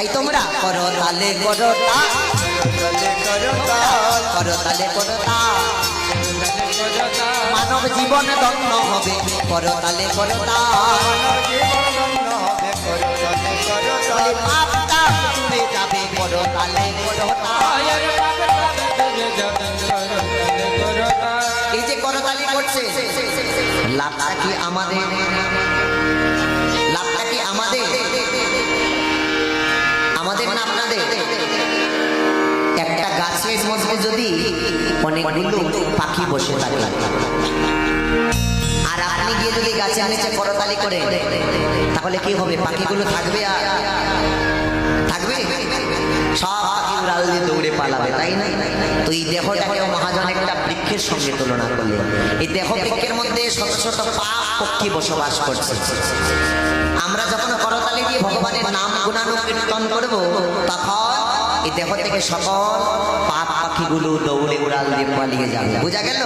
তাই তোমরা করো তালে করো তাল, করো তালে করো তাল, মানব জীবন ধন্য হবে করো তালে করো তাল, পাপ তাপ দূরে যাবে করো তালে করো তাল। এই যে করতালি করছে, লাভটা কি আমাদের? লাভটা কি আমাদের? আমাদের না আপনাদের? একটা গাছের মধ্যে যদি অনেকগুলো পাখি বসে থাকে আর আপনি গিয়ে যদি গাছের নিচে করতালি করে, তাহলে কি হবে? পাখিগুলো থাকবে? আর থাকবে? সব পাখি উড়াল দিয়ে দৌড়ে পালাবে, তাই না? তো এই দেহটাকেও মহাজন একটা বৃক্ষের সঙ্গে তুলনা করলে, এই দেহ বৃক্ষের মধ্যে শত শত পাপ পক্ষী বসবাস করছে। আমরা যখন করতালি দিয়ে ভগবানের নাম গুণানুকীর্তন করব, তখন এই দেহ থেকে সকল পাপ পাখিগুলো দৌড়ে উড়াল দিয়ে পালিয়ে যাবে। বোঝা গেল?